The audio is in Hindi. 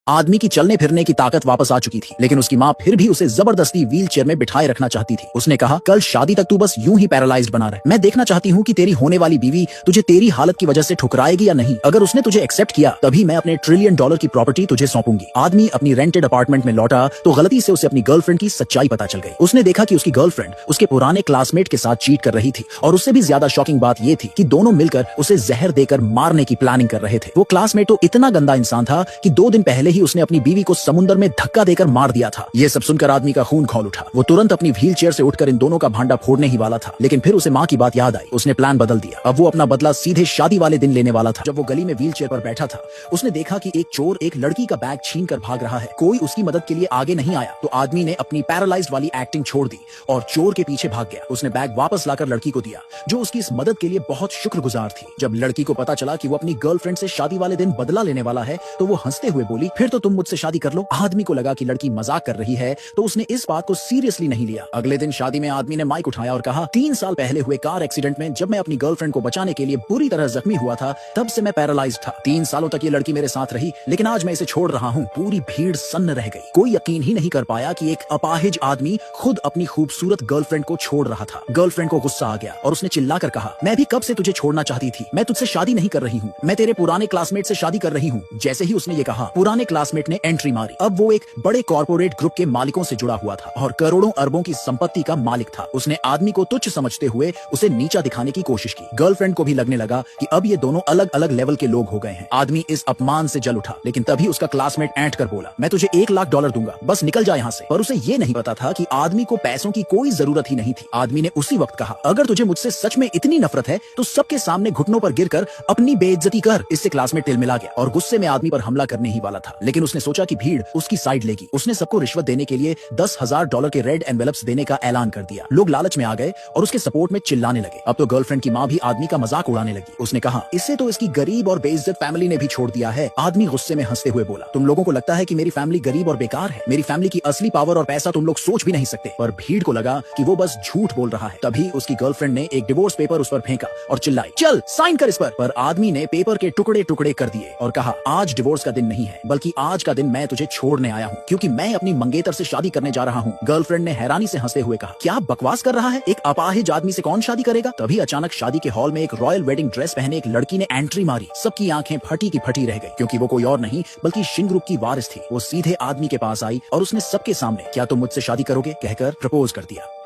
आदमी की चलने फिरने की ताकत वापस आ चुकी थी, लेकिन उसकी माँ फिर भी उसे जबरदस्ती व्हील चेयर में बिठाए रखना चाहती थी। उसने कहा, कल शादी तक तू बस यूं ही पैरालाइज्ड बना रहे। मैं देखना चाहती हूँ कि तेरी होने वाली बीवी तुझे तेरी हालत की वजह से ठुकराएगी या नहीं। अगर उसने तुझे एक्सेप्ट किया तभी मैं अपने $1 ट्रिलियन की प्रॉपर्टी तुझे सौंपूंगी। आदमी अपनी रेंटेड अपार्टमेंट में लौटा तो गलती से उसे अपनी गर्लफ्रेंड की सच्चाई पता चल गई। उसने देखा कि उसकी गर्लफ्रेंड उसके पुराने क्लासमेट के साथ चीट कर रही थी, और उससे भी ज्यादा शॉकिंग बात यह थी कि दोनों मिलकर उसे जहर देकर मारने की प्लानिंग कर रहे थे। वो क्लासमेट तो इतना गंदा इंसान था कि 2 दिन पहले ही उसने अपनी बीवी को समुद्र में धक्का देकर मार दिया था। ये सब सुनकर आदमी का खून खौल उठा। वो तुरंत अपनी व्हील चेयर से उठकर इन दोनों का भांडा फोड़ने ही वाला था, लेकिन फिर उसे माँ की बात याद आई। उसने प्लान बदल दिया। अब वो अपना बदला सीधे शादी वाले दिन लेने वाला था। जब वो गली में व्हील चेयर पर बैठा था, उसने देखा कि एक चोर एक लड़की का बैग छीन कर भाग रहा है। कोई उसकी मदद के लिए आगे नहीं आया, तो आदमी ने अपनी पैरालाइज्ड वाली एक्टिंग छोड़ दी और चोर के पीछे भाग गया। उसने बैग वापस लाकर लड़की को दिया, जो उसकी इस मदद के लिए बहुत शुक्रगुजार थी। जब लड़की को पता चला कि वो अपनी गर्लफ्रेंड से शादी वाले दिन बदला लेने वाला है, तो वो हंसते हुए बोली, फिर तो तुम मुझसे शादी कर लो। आदमी को लगा कि लड़की मजाक कर रही है, तो उसने इस बात को सीरियसली नहीं लिया। अगले दिन शादी में आदमी ने माइक उठाया और कहा, 3 साल पहले हुए कार एक्सीडेंट में जब मैं अपनी गर्लफ्रेंड को बचाने के लिए बुरी तरह जख्मी हुआ था, तब से मैं पैरालाइज्ड था। 3 सालों तक ये लड़की मेरे साथ रही, लेकिन आज मैं इसे छोड़ रहा हूँ। पूरी भीड़ सन्न रह गई। कोई यकीन ही नहीं कर पाया कि एक अपाहिज आदमी खुद अपनी खूबसूरत गर्लफ्रेंड को छोड़ रहा था। गर्लफ्रेंड को गुस्सा आ गया और उसने चिल्लाकर कहा, मैं भी कब से तुझे छोड़ना चाहती थी। मैं तुझसे शादी नहीं कर रही हूँ, मैं तेरे पुराने क्लासमेट से शादी कर रही हूँ। जैसे ही उसने ये कहा, पुराने क्लासमेट ने एंट्री मारी। अब वो एक बड़े कॉर्पोरेट ग्रुप के मालिकों से जुड़ा हुआ था और करोड़ों अरबों की संपत्ति का मालिक था। उसने आदमी को तुच्छ समझते हुए उसे नीचा दिखाने की कोशिश की। गर्लफ्रेंड को भी लगने लगा कि अब ये दोनों अलग अलग लेवल के लोग हो गए हैं। आदमी इस अपमान से जल उठा, लेकिन तभी उसका क्लासमेट ऐंठ कर बोला, मैं तुझे $1 लाख दूंगा, बस निकल जा यहाँ से। पर उसे ये नहीं पता था कि आदमी को पैसों की कोई जरूरत ही नहीं थी। आदमी ने उसी वक्त कहा, अगर तुझे मुझसे सच में इतनी नफरत है तो सबके सामने घुटनों पर गिरकर अपनी बेइज्जती कर। इससे क्लासमेट तिलमिला गया और गुस्से में आदमी पर हमला करने ही वाला था, लेकिन उसने सोचा कि भीड़ उसकी साइड लेगी। उसने सबको रिश्वत देने के लिए $10,000 के रेड एनवेलप्स देने का ऐलान कर दिया। लोग लालच में आ गए और उसके सपोर्ट में चिल्लाने लगे। अब तो गर्लफ्रेंड की माँ भी आदमी का मजाक उड़ाने लगी। उसने कहा, इससे तो इसकी गरीब और बेइज्जत फैमिली ने भी छोड़ दिया है। आदमी गुस्से में हंसते हुए बोला, तुम लोगों को लगता है कि मेरी फैमिली गरीब और बेकार है। मेरी फैमिली की असली पावर और पैसा तुम लोग सोच भी नहीं सकते। पर भीड़ को लगा कि वो बस झूठ बोल रहा है। तभी उसकी गर्लफ्रेंड ने एक डिवोर्स पेपर उस पर फेंका और चिल्लाई, चल साइन कर इस पर आदमी ने पेपर के टुकड़े टुकड़े कर दिए और कहा, आज डिवोर्स का दिन नहीं है, बल्कि आज का दिन मैं तुझे छोड़ने आया हूँ, क्योंकि मैं अपनी मंगेतर से शादी करने जा रहा हूँ। गर्लफ्रेंड ने हैरानी से हंसते हुए कहा, क्या बकवास कर रहा है? एक अपाहिज आदमी से कौन शादी करेगा? तभी अचानक शादी के हॉल में एक रॉयल वेडिंग ड्रेस पहने एक लड़की ने एंट्री मारी। सबकी आंखें फटी की फटी रह गई, क्योंकि वो कोई और नहीं बल्कि शिन ग्रुप की वारिस थी। वो सीधे आदमी के पास आई और उसने सबके सामने, क्या तुम मुझसे शादी करोगे कहकर प्रपोज कर दिया।